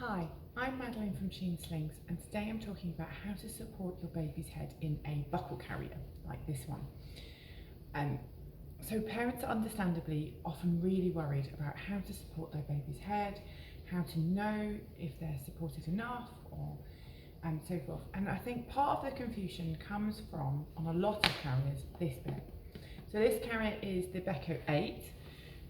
Hi, I'm Madeline from Sheen Slings, and today I'm talking about how to support your baby's head in a buckle carrier like this one. So parents are understandably often really worried about how to support their baby's head, how to know if they're supported enough or so forth. And I think part of the confusion comes from, on a lot of carriers, this bit. So this carrier is the Beco 8,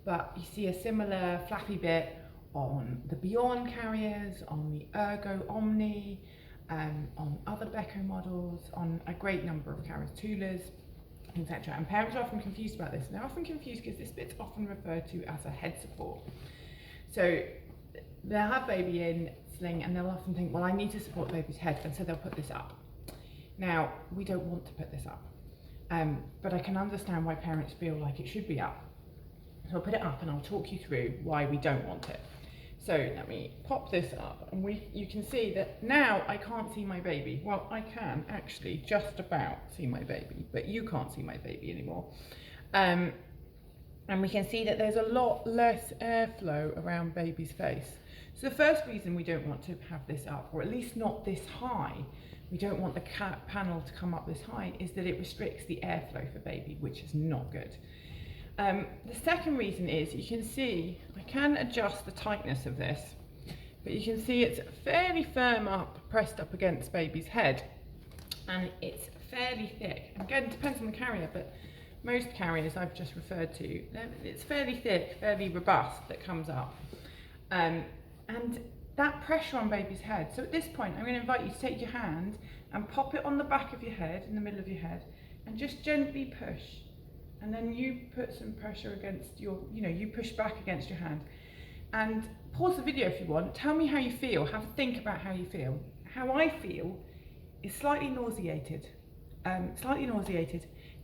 but you see a similar flappy bit on the Bjorn carriers, on the Ergo Omni, on other Beco models, on a great number of carriers, Tulas, etc. And parents are often confused about this. And they're often confused because this bit's often referred to as a head support. So they'll have baby in sling and they'll often think, well, I need to support the baby's head, and so they'll put this up. Now, we don't want to put this up, but I can understand why parents feel like it should be up. So I'll put it up and I'll talk you through why we don't want it. So let me pop this up, and you can see that now I can't see my baby. Well, I can actually just about see my baby, but you can't see my baby anymore. And we can see that there's a lot less airflow around baby's face. So the first reason we don't want to have this up, or at least not this high, we don't want the panel to come up this high, is that it restricts the airflow for baby, which is not good. The second reason is, you can see, I can adjust the tightness of this, but you can see it's fairly firm up, pressed up against baby's head, and it's fairly thick. Again, it depends on the carrier, but most carriers I've just referred to, it's fairly thick, fairly robust that comes up. And that pressure on baby's head, so at this point I'm going to invite you to take your hand and pop it on the back of your head, in the middle of your head, and just gently push. And then you put some pressure against your, you push back against your hand. And pause the video if you want. Tell me how you feel. Have a think about how you feel. How I feel is slightly nauseated.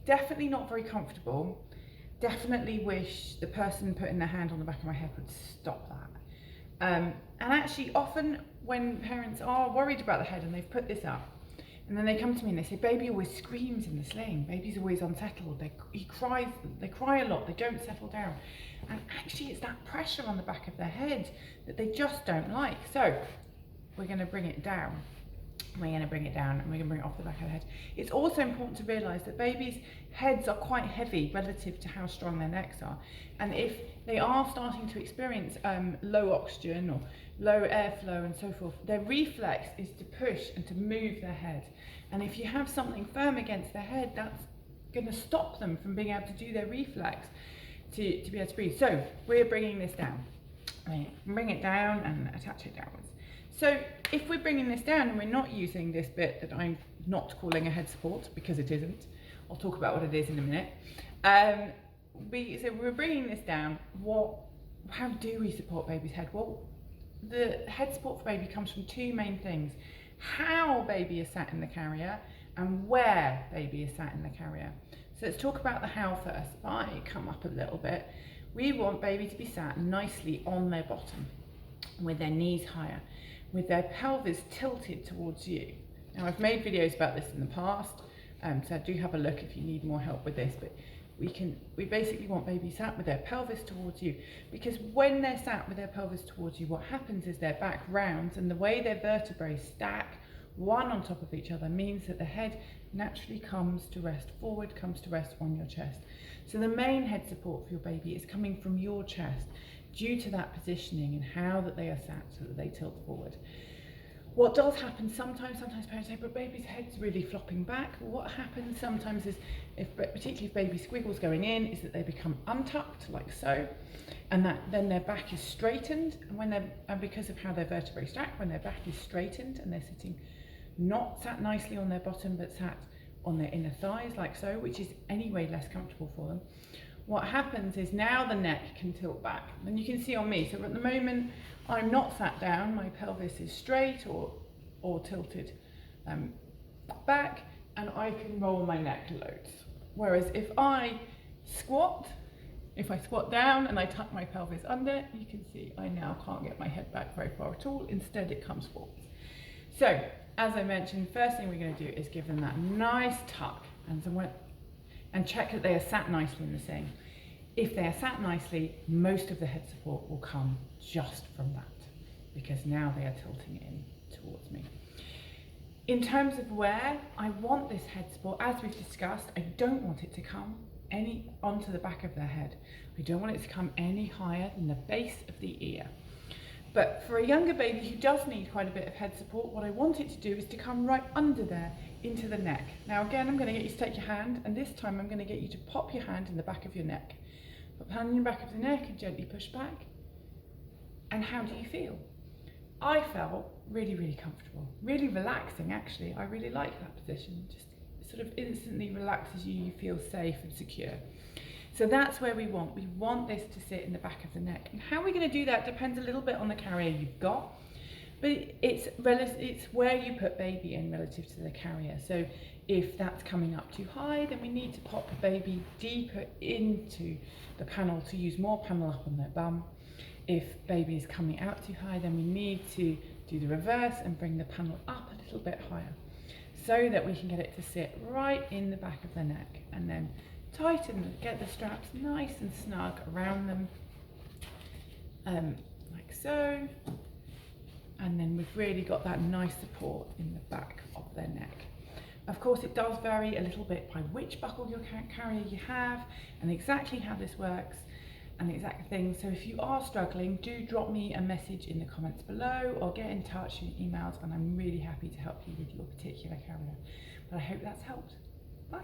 Definitely not very comfortable. Definitely wish the person putting their hand on the back of my head would stop that. And actually, often when parents are worried about the head and they've put this up, and then they come to me and they say, baby always screams in the sling, baby's always unsettled, they cry a lot, they don't settle down. And actually it's that pressure on the back of their head that they just don't like. So we're going to bring it down. We're going to bring it down and we're going to bring it off the back of the head. It's also important to realise that babies' heads are quite heavy relative to how strong their necks are. And if they are starting to experience low oxygen or low airflow and so forth, their reflex is to push and to move their head. And if you have something firm against their head, that's going to stop them from being able to do their reflex to be able to breathe. So we're bringing this down. Bring it down and attach it downwards. So if we're bringing this down and we're not using this bit that I'm not calling a head support, because it isn't, I'll talk about what it is in a minute. So we're bringing this down. How do we support baby's head? Well, the head support for baby comes from two main things: how baby is sat in the carrier and where baby is sat in the carrier. So let's talk about the how first. If I come up a little bit, we want baby to be sat nicely on their bottom, with their knees higher, with their pelvis tilted towards you. Now, I've made videos about this in the past, so do have a look if you need more help with this, but we basically want baby sat with their pelvis towards you, because when they're sat with their pelvis towards you, what happens is their back rounds, and the way their vertebrae stack one on top of each other means that the head naturally comes to rest forward, comes to rest on your chest. So the main head support for your baby is coming from your chest, due to that positioning and how that they are sat, so that they tilt forward. What does happen sometimes parents say, but baby's head's really flopping back. What happens sometimes is, particularly if baby squiggles going in, is that they become untucked, like so, and then their back is straightened, and because of how their vertebrae stack, when their back is straightened and they're sitting not sat nicely on their bottom, but sat on their inner thighs, like so, which is anyway less comfortable for them, what happens is now the neck can tilt back. And you can see on me, so at the moment I'm not sat down, my pelvis is straight or tilted back, and I can roll my neck loads. Whereas if I squat down and I tuck my pelvis under, you can see I now can't get my head back very far at all. Instead it comes forward. So as I mentioned, first thing we're going to do is give them that nice tuck and check that they are sat nicely in the sling. If they are sat nicely, most of the head support will come just from that. because now they are tilting in towards me. In terms of where I want this head support, as we've discussed, I don't want it to come any onto the back of their head. I don't want it to come any higher than the base of the ear. But for a younger baby who does need quite a bit of head support, what I want it to do is to come right under there into the neck. Now again, I'm going to get you to take your hand, and this time I'm going to get you to pop your hand in the back of your neck. Put your hand in the back of the neck and gently push back. And how do you feel? I felt really, really comfortable, really relaxing actually. I really like that position. Just sort of instantly relaxes you, you feel safe and secure. So that's where we want this to sit in the back of the neck. And how we're going to do that depends a little bit on the carrier you've got, but it's where you put baby in relative to the carrier. So if that's coming up too high, then we need to pop the baby deeper into the panel to use more panel up on their bum. If baby is coming out too high, then we need to do the reverse and bring the panel up a little bit higher so that we can get it to sit right in the back of the neck, and then tighten, get the straps nice and snug around them, like so, and then we've really got that nice support in the back of their neck. Of course, it does vary a little bit by which buckle your carrier you have and exactly how this works and the exact thing. So if you are struggling, do drop me a message in the comments below or get in touch in emails, and I'm really happy to help you with your particular carrier. But I hope that's helped. Bye.